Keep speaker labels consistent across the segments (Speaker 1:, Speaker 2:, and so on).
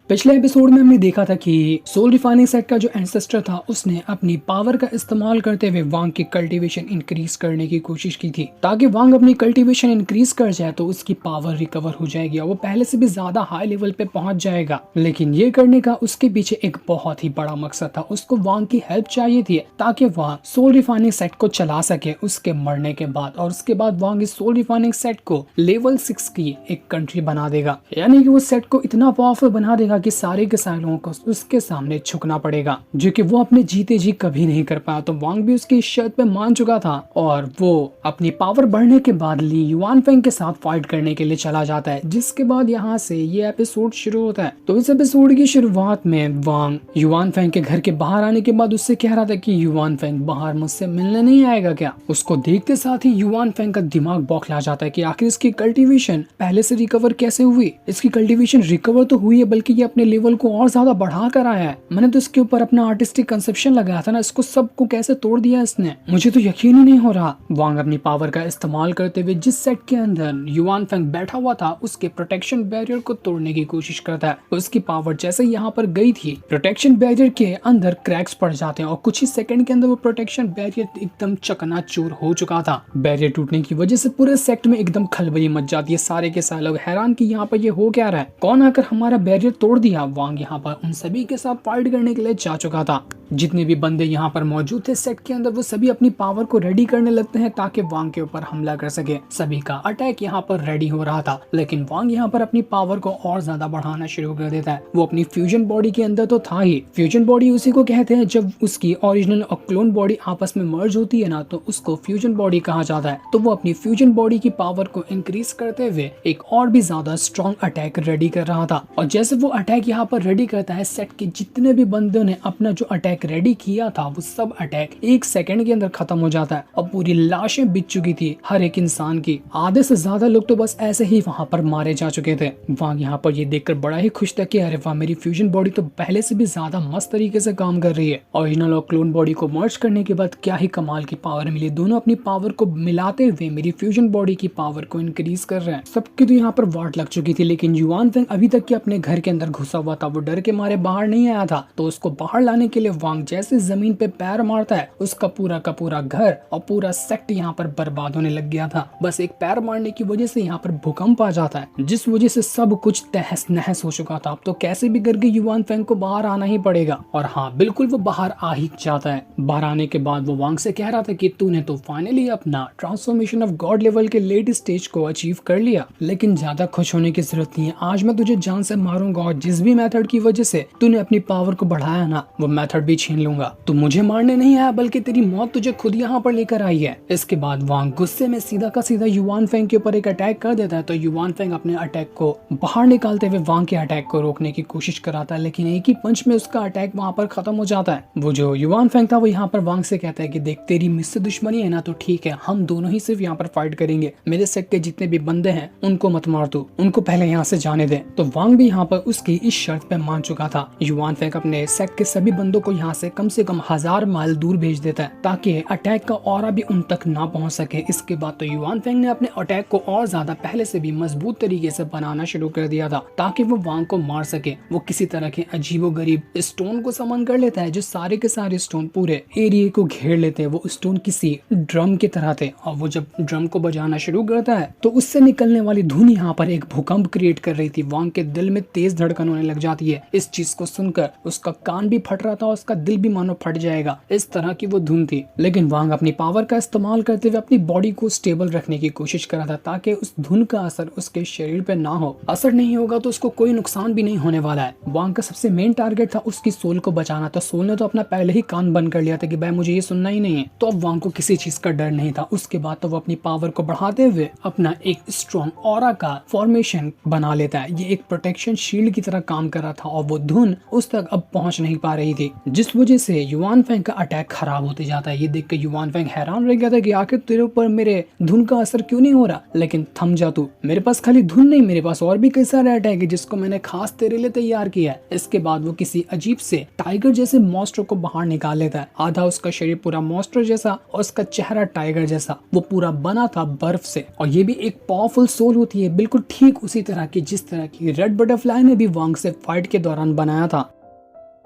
Speaker 1: पिछले एपिसोड में हमने देखा था कि सोल रिफाइनिंग सेट का जो एंसेस्टर था उसने अपनी पावर का इस्तेमाल करते हुए वांग की कल्टीवेशन इंक्रीज करने की कोशिश की थी ताकि वांग अपनी कल्टीवेशन इंक्रीज कर जाए तो उसकी पावर रिकवर हो जाएगी और वो पहले से भी ज्यादा हाई लेवल पे पहुंच जाएगा। लेकिन ये करने का उसके पीछे एक बहुत ही बड़ा मकसद था। उसको वांग की हेल्प चाहिए थी ताकि वह सोल रिफाइनिंग सेट को चला सके उसके मरने के बाद, और उसके बाद वांग इस सोल रिफाइनिंग सेट को लेवल 6 की एक कंट्री बना देगा। यानी कि वो सेट को इतना पावरफुल बना देगा कि सारे के सारे लोगों को उसके सामने झुकना पड़ेगा, जो कि वो अपने जीते जी कभी नहीं कर पाया। तो वांग भी उसकी इस शर्त पे मान चुका था और वो अपनी पावर बढ़ने के बाद ली युआनफेंग के साथ फाइट करने के लिए चला जाता है। जिसके बाद यहाँ से ये एपिसोड शुरू होता है। तो इस एपिसोड की शुरुआत में वांग युआनफेंग के घर के बाहर आने के बाद उससे कह रहा था कि युआनफेंग बाहर मुझसे मिलने नहीं आएगा क्या। उसको देखते साथ ही युआनफेंग का दिमाग बौखला जाता है कि आखिर इसकी कल्टीवेशन पहले से रिकवर कैसे हुई। इसकी कल्टीवेशन रिकवर तो हुई है बल्कि ये अपने लेवल को और ज्यादा बढ़ा कर आया है। मैंने तो इसके ऊपर अपना आर्टिस्टिक कंसेप्शन लगाया था ना, इसको सबको कैसे तोड़ दिया इसने, मुझे तो यकीन ही नहीं हो रहा। वांग अपनी पावर का इस्तेमाल करते हुए जिस सेट के अंदर युआनफेंग बैठा हुआ था उसके प्रोटेक्शन बैरियर को तोड़ने की कोशिश करता है। उसकी पावर जैसे यहाँ पर गई थी प्रोटेक्शन बैरियर के अंदर क्रैक्स पड़ जाते हैं और कुछ ही सेकंड के अंदर वो प्रोटेक्शन बैरियर एकदम चकनाचूर हो चुका था। बैरियर टूटने की वजह से पूरे सेट में एकदम खलबली मच जाती है। सारे के सारे लोग हैरान कि यहाँ पर ये हो क्या रहा है, कौन आकर हमारा बैरियर तोड़ दिया। वांग यहाँ पर उन सभी के साथ फाइट करने के लिए जा चुका था। जितने भी बंदे यहाँ पर मौजूद थे सेट के अंदर वो सभी अपनी पावर को रेडी करने लगते हैं ताकि वांग के ऊपर हमला कर सके। सभी का अटैक यहाँ पर रेडी हो रहा था, लेकिन वांग यहाँ पर अपनी पावर को और ज्यादा बढ़ाना शुरू कर देता है। वो अपनी फ्यूजन बॉडी के अंदर तो था ही। फ्यूजन बॉडी उसी को कहते हैं जब उसकी ओरिजिनल और क्लोन बॉडी आपस में मर्ज होती है ना, तो उसको फ्यूजन बॉडी कहा जाता है। तो वो अपनी फ्यूजन बॉडी की पावर को इंक्रीज करते हुए एक और भी ज्यादा स्ट्रॉन्ग अटैक रेडी कर रहा था। और जैसे वो अटैक यहाँ पर रेडी करता है, सेट के जितने भी बंदों ने अपना जो अटैक रेडी किया था वो सब अटैक 1 सेकंड के अंदर खत्म हो जाता है और पूरी लाशें बिछ चुकी थी हर एक इंसान की। आधे से ज्यादा लोग तो बस ऐसे ही वहां पर मारे जा चुके थे। वांग यहाँ पर ये देखकर बड़ा ही खुश था कि अरे वाह, मेरी फ्यूजन बॉडी तो पहले से भी ज्यादा मस्त तरीके से काम कर रही है। ओरिजिनल और क्लोन बॉडी को मर्ज करने के बाद क्या ही कमाल की पावर मिली। दोनों अपनी पावर को मिलाते हुए मेरी फ्यूजन बॉडी की पावर को इंक्रीज कर रहे हैं। सबकी तो यहाँ पर वाट लग चुकी थी, लेकिन युआनफेंग अभी तक के अपने घर के अंदर घुसा हुआ था। वो डर के मारे बाहर नहीं आया था। तो उसको बाहर लाने के लिए वांग जैसे जमीन पे पैर मारता है उसका पूरा का पूरा घर और पूरा सेक्ट यहाँ पर बर्बाद होने लग गया था। बस एक पैर मारने की वजह से यहाँ पर भूकंप आ जाता है, जिस वजह से सब कुछ तहस नहस हो चुका था। अब तो कैसे भी करके युआनफेंग को बाहर आना ही पड़ेगा। और हाँ, बिल्कुल वो बाहर आ ही जाता है। बाहर आने के बाद वो वांग से कह रहा था कि तूने तो फाइनली अपना ट्रांसफॉर्मेशन ऑफ गॉड लेवल के लेट स्टेज को अचीव कर लिया, लेकिन ज्यादा खुश होने की जरूरत नहीं है। आज मैं तुझे जान से मारूंगा और जिस भी मेथड की वजह से तूने अपनी पावर को बढ़ाया ना, वो मेथड भी छीन लूंगा। तू मुझे मारने नहीं आया बल्कि तेरी मौत तुझे खुद यहाँ पर लेकर आई है। इसके बाद वांग गुस्से में सीधा का सीधा युआनफेंग के ऊपर एक अटैक कर देता है। तो युआनफेंग अपने अटैक को बाहर निकालते हुए वांग के अटैक को रोकने की कोशिश कराता है, लेकिन एक ही पंच में उसका अटैक वहाँ पर खत्म हो जाता है। वो जो युआनफेंग था वो यहाँ पर वांग से कहता है कि देख, तेरी मुझसे दुश्मनी है ना, तो ठीक है, हम दोनों ही सिर्फ यहाँ पर फाइट करेंगे। मेरे सेट के जितने भी बंदे हैं उनको मत मार तू, उनको पहले यहाँ से जाने दे। तो वांग भी यहाँ पर उसकी इस शर्त पे मान चुका था। युआनफेंग अपने सेट के सभी बंदों को यहाँ से कम 1000 माइल दूर भेज देता है ताकि अटैक का ऑरा भी उन तक ना पहुंच सके। इसके बाद तो युआनफेंग ने अपने अटैक को और ज्यादा पहले से भी मजबूत तरीके से बनाना शुरू कर दिया था ताकि वो वांग को मार सके। वो किसी तरह के अजीबोगरीब स्टोन को समन कर लेता है, जो सारे के सारे स्टोन पूरे एरिया को घेर लेते हैं। वो स्टोन किसी ड्रम की तरह थे और वो जब ड्रम को बजाना शुरू करता है तो उससे निकलने वाली धुन यहाँ पर एक भूकंप क्रिएट कर रही थी। वांग के दिल में तेज धड़कन होने लग जाती है। इस चीज को सुनकर उसका कान भी फट रहा था और उसका दिल भी मानो फट जाएगा, इस तरह की वो धुन थी। लेकिन वांग अपनी पावर का इस्तेमाल करते हुए अपनी बॉडी को स्टेबल रखने की कोशिश कर रहा था ताकि उस धुन का असर उसके शरीर पे ना हो। असर नहीं होगा तो उसको कोई नुकसान भी नहीं होने वाला है। वांग का सबसे मेन टारगेट था उसकी सोल को बचाना। तो सोल ने तो अपना पहले ही कान बंद कर लिया था कि भाई मुझे ये सुनना ही नहीं है। तो अब वांग को किसी चीज का डर नहीं था। उसके बाद तो वो अपनी पावर को बढ़ाते हुए अपना एक स्ट्रॉन्ग ऑरा का फॉर्मेशन बना लेता है। ये एक प्रोटेक्शन शील्ड की तरह काम कर रहा था और वो धुन उस तक अब पहुंच नहीं पा रही थी। जिस जिस वजह से युवान फेंग का अटैक खराब होते जाता है। ये देख के युवान फेंग हैरान रह गया था कि आखिर तेरे ऊपर मेरे धुन का असर क्यों नहीं हो रहा। लेकिन थम जा तू, मेरे पास खाली धुन नहीं, मेरे पास और भी कई सारे अटैक है जिसको मैंने खास तेरे लिए तैयार किया है। इसके बाद वो किसी अजीब से टाइगर जैसे मॉन्स्टर को बाहर निकाल लेता है। आधा उसका शरीर पूरा मॉन्स्टर जैसा और उसका चेहरा टाइगर जैसा, वो पूरा बना था बर्फ से। और ये भी एक पावरफुल सोल होती है, बिल्कुल ठीक उसी तरह की जिस तरह की रेड बटरफ्लाई ने भी वांग से फाइट के दौरान बनाया था।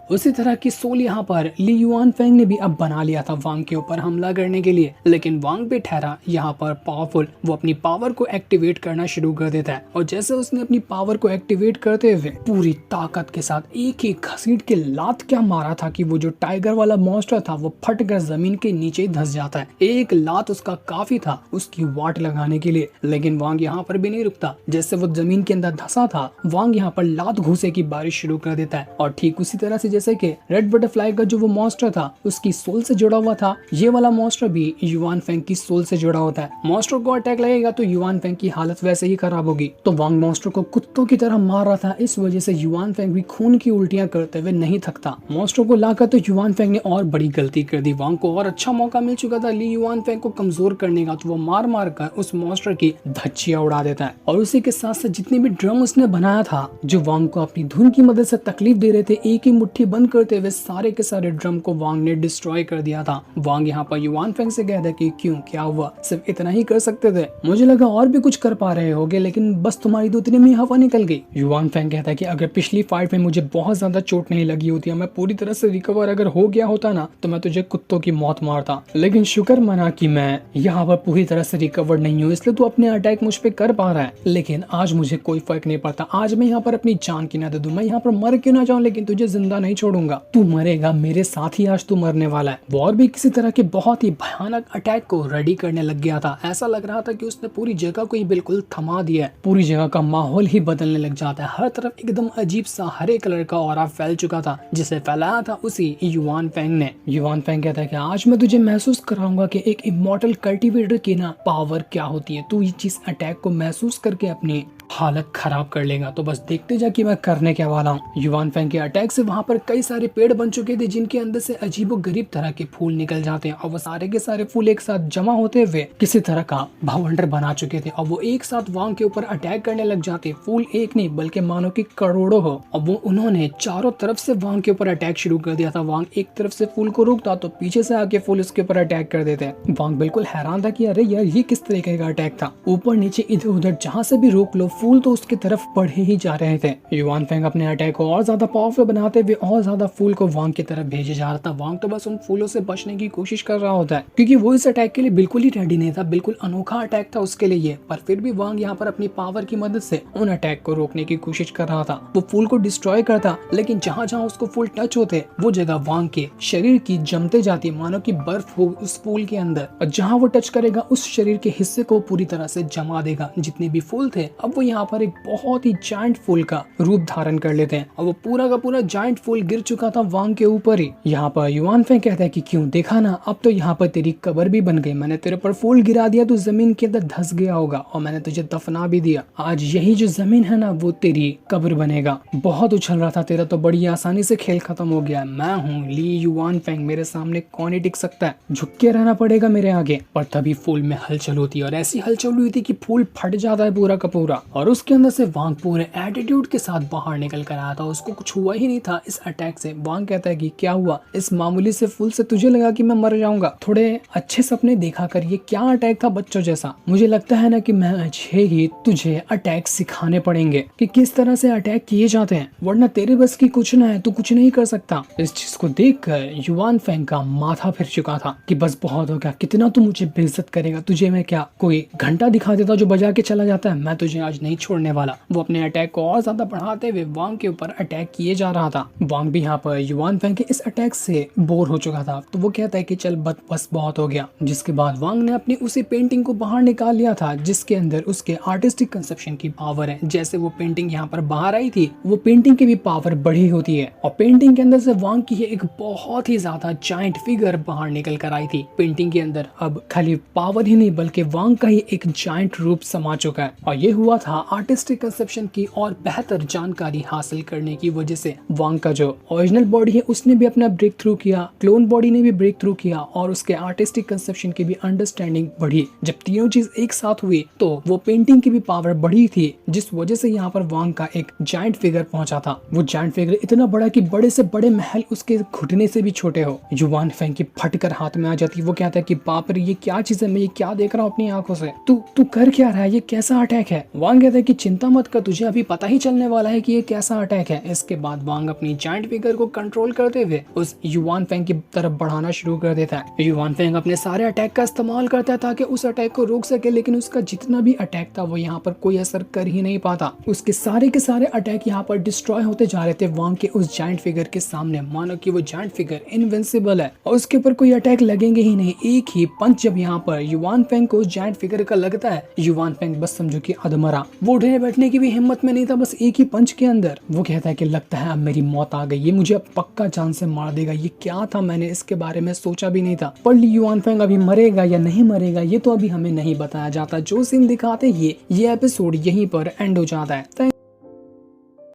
Speaker 1: उसी तरह की सोल यहाँ पर ली युआन फेंग ने भी अब बना लिया था वांग के ऊपर हमला करने के लिए। लेकिन वांग भी ठहरा यहाँ पर पावरफुल, वो अपनी पावर को एक्टिवेट करना शुरू कर देता है। और जैसे उसने अपनी पावर को एक्टिवेट करते हुए पूरी ताकत के साथ एक ही घसीट के लात क्या मारा था कि वो जो टाइगर वाला मॉन्स्टर था वो फट कर जमीन के नीचे ही धंस जाता है। एक लात उसका काफी था उसकी वाट लगाने के लिए। लेकिन वांग यहाँ पर भी नहीं रुकता। जैसे वो जमीन के अंदर धंसा था, वांग यहाँ पर लात घूसे की बारिश शुरू कर देता है। और ठीक उसी तरह से जैसे कि रेड बटरफ्लाई का जो वो मॉन्स्टर था उसकी सोल से जुड़ा हुआ था, ये वाला मॉन्स्टर भी युआन फेंग की सोल से जुड़ा होता है। मॉन्स्टर को अटैक लगेगा तो युआन फेंग की हालत वैसे ही खराब होगी। तो वांग मॉन्स्टर को कुत्तों की तरह मार रहा था। इस वजह से युआन फेंग भी खून की उल्टियां करते हुए नहीं थकता। मॉन्स्टर को लाकर तो युआन फेंग ने और बड़ी गलती कर दी। वांग को और अच्छा मौका मिल चुका था ली युआन फेंग को कमजोर करने का, तो वो मार मार कर उस मॉन्स्टर की धज्जियां उड़ा देता है। और उसी के साथ साथ जितने भी ड्रम उसने बनाया था जो वांग को अपनी धुन की मदद से तकलीफ दे रहे थे, एक ही मुट्ठी बंद करते हुए सारे के सारे ड्रम को वांग ने डिस्ट्रॉय कर दिया था। वांग यहाँ पर युआन फेंग से कहता है कि क्यों, क्या हुआ, सिर्फ इतना ही कर सकते थे, मुझे लगा और भी कुछ कर पा रहे होगे, लेकिन बस तुम्हारी तो इतने में हवा निकल गई। युआन फेंग कहता है कि अगर पिछली फाइट में मुझे बहुत ज्यादा चोट नहीं लगी होती, मैं पूरी तरह से रिकवर अगर हो गया होता ना, तो मैं तुझे कुत्तों की मौत मारता। लेकिन शुक्र मना कि मैं यहाँ पर पूरी तरह से रिकवर नहीं हूँ, इसलिए तू अपने अटैक मुझ पे कर पा रहा है। लेकिन आज मुझे कोई फर्क नहीं पड़ता, आज मैं यहाँ पर अपनी जान की ना दे दूं, मैं यहाँ पर मर क्यों ना जाऊं, लेकिन तुझे जिंदा नहीं छोड़ूंगा। तू मरेगा, मेरे साथ ही आज तू मरने वाला है। वॉर भी किसी तरह के बहुत ही भयानक अटैक को रेडी करने लग गया था। ऐसा लग रहा था कि उसने पूरी जगह को ही बिल्कुल थमा दिया है। पूरी जगह का माहौल ही बदलने लग जाता है। हर तरफ एकदम अजीब सा हरे कलर का ऑरा फैल चुका था, जिसे फैलाया था उसी युआन फेंग ने। युआन फेंग कहता है कि आज मैं तुझे महसूस कराऊंगा कि एक इमॉर्टल कल्टीवेटर की ना पावर क्या होती है। तू ये चीज अटैक को महसूस करके अपनी हालत खराब कर लेगा। तो बस देखते जा कि मैं करने क्या वाला हूँ। युआन फेंग के अटैक से वहां पर कई सारे पेड़ बन चुके थे जिनके अंदर से अजीबो गरीब तरह के फूल निकल जाते हैं। और वो सारे के सारे फूल एक साथ जमा होते हुए किसी तरह का भवंडर बना चुके थे। और वो एक साथ वांग के ऊपर अटैक करने लग जाते। फूल एक नहीं बल्कि मानो कि करोड़ों हो। और वो उन्होंने चारों तरफ से वांग के ऊपर अटैक शुरू कर दिया था। वांग एक तरफ से फूल को रोकता तो पीछे से आके फूल उसके ऊपर अटैक कर देते। वांग बिल्कुल हैरान था कि अरे यार ये किस तरीके का अटैक था। ऊपर नीचे इधर उधर जहाँ से भी रोक लो फूल तो उसकी तरफ बढ़े ही जा रहे थे। युआन फेंग अपने अटैक को और ज्यादा पावरफुल बनाते हुए और ज्यादा फूल को वांग की तरफ भेजे जा रहा था। वांग तो बस उन फूलों से बचने की कोशिश कर रहा होता है क्योंकि वो इस अटैक के लिए बिल्कुल ही रेडी नहीं था। बिल्कुल अनोखा अटैक था उसके लिए ये। पर फिर भी वांग यहाँ पर अपनी पावर की मदद से उन अटैक को रोकने की कोशिश कर रहा था। वो फूल को डिस्ट्रॉय करता, लेकिन जहाँ जहाँ उसको फूल टच होते वो जगह वांग के शरीर की जमते जाती, मानो की बर्फ हो उस फूल के अंदर। और जहाँ वो टच करेगा उस शरीर के हिस्से को पूरी तरह से जमा देगा। जितने भी फूल थे अब वो यहाँ पर एक बहुत ही जायंट फूल का रूप धारण कर लेते हैं। और वो पूरा का पूरा जायंट फूल गिर चुका था वांग के ऊपर ही। यहाँ पर युआन फेंग कहता है कि क्यों, देखा ना, अब तो यहाँ पर तेरी कब्र भी बन गई। मैंने तेरे पर फूल गिरा दिया, तू जमीन के अंदर धंस गया होगा और मैंने तुझे दफना भी दिया। आज यही जो जमीन है ना वो तेरी कब्र बनेगा। बहुत उछल रहा था तेरा, तो बड़ी आसानी से खेल खत्म हो गया। मैं हूँ ली युआन फेंग, मेरे सामने कौन ही टिक सकता है, झुक के रहना पड़ेगा मेरे आगे। पर तभी फूल में हलचल होती है और ऐसी हलचल हुई थी कि फूल फट जाता है पूरा का पूरा। और उसके अंदर से वांग पूरे एटीट्यूड के साथ बाहर निकल कर आया था। उसको कुछ हुआ ही नहीं था इस अटैक से। वांग कहता है कि क्या हुआ, इस मामूली से फूल से तुझे लगा कि मैं मर जाऊंगा? थोड़े अच्छे सपने देखा कर, ये क्या अटैक था बच्चों जैसा। मुझे लगता है ना कि मैं अच्छे ही तुझे अटैक सिखाने पड़ेंगे कि किस तरह से अटैक किए जाते हैं, वरना तेरे बस की कुछ ना है, तू कुछ नहीं कर सकता। इस चीज को देखकर युआन फेंग का माथा फिर चुका था कि बस बहुत हो गया, कितना तू मुझे बेइज्जत करेगा। तुझे मैं क्या कोई घंटा दिखा देता जो बजा के चला जाता है? मैं तुझे आज नहीं छोड़ने वाला। वो अपने अटैक को और ज्यादा बढ़ाते हुए वांग के ऊपर अटैक किए जा रहा था। वांग भी यहाँ पर युआन फेंग के इस अटैक से बोर हो चुका था, तो वो कहता है कि चल बस बहुत हो गया। जिसके बाद वांग ने अपनी उसी पेंटिंग को बाहर निकाल लिया था जिसके अंदर उसके आर्टिस्टिक कंसेप्शन की पावर है। जैसे वो पेंटिंग यहाँ पर बाहर आई थी, वो पेंटिंग की भी पावर बढ़ी होती है। और पेंटिंग के अंदर से वांग की एक बहुत ही ज्यादा जायंट फिगर बाहर निकल कर आई थी। पेंटिंग के अंदर अब खाली पावर ही नहीं बल्कि वांग का ही एक जायंट रूप समा चुका है। और ये हुआ था आर्टिस्टिक कंसेप्शन की और बेहतर जानकारी हासिल करने की वजह से वांग का जो ओरिजिनल बॉडी है उसने भी अपना ब्रेक थ्रू किया, क्लोन बॉडी ने भी ब्रेक थ्रू किया और उसके आर्टिस्टिक कंसेप्शन की भी अंडरस्टैंडिंग बढ़ी। जब तीनों चीज एक साथ हुई तो वो पेंटिंग की भी पावर बढ़ी थी, जिस वजह से यहाँ पर वांग का एक जायंट फिगर पहुंचा था। वो जायंट फिगर इतना बड़ा कि बड़े से बड़े महल उसके घुटने से भी छोटे हो। युवान फेंग की फटकर हाथ में आ जाती। वो कहता है कि बाप रे, ये क्या चीज है, मैं ये क्या देख रहा हूँ अपनी आंखों से, तू कर क्या रहा है, ये कैसा अटैक है। वांग कहता है कि चिंता मत कर, तुझे अभी पता ही चलने वाला है कि ये कैसा अटैक है। इसके बाद वांग अपनी जायंट फिगर को कंट्रोल करते हुए उस युवान फेंग की तरफ बढ़ाना शुरू कर देता है। युवान फेंग अपने सारे अटैक का इस्तेमाल करता है ताकि उस अटैक को रोक सके, लेकिन उसका जितना भी अटैक था वो यहाँ पर कोई असर कर ही नहीं पाता। उसके सारे के सारे अटैक यहाँ पर डिस्ट्रॉय होते जा रहे थे वांग के उस जायंट फिगर के सामने, मानो कि वो जायंट फिगर इनविंसिबल है और उसके ऊपर कोई अटैक लगेंगे ही नहीं। एक ही पंच जब यहाँ पर युवान फेंग को जायंट फिगर का लगता है, युवान फेंग बस समझो कि अधमरा, वो उठने बैठने की भी हिम्मत में नहीं था। बस एक ही पंच के अंदर वो कहता है कि लगता है अब मेरी मौत आ गई, ये मुझे अब पक्का जान से मार देगा। ये क्या था, मैंने इसके बारे में सोचा भी नहीं था। पर युवान फेंग अभी मरेगा या नहीं मरेगा ये तो अभी हमें नहीं बताया जाता। जो सीन दिखाते ये एपिसोड यहीं पर एंड हो जाता है।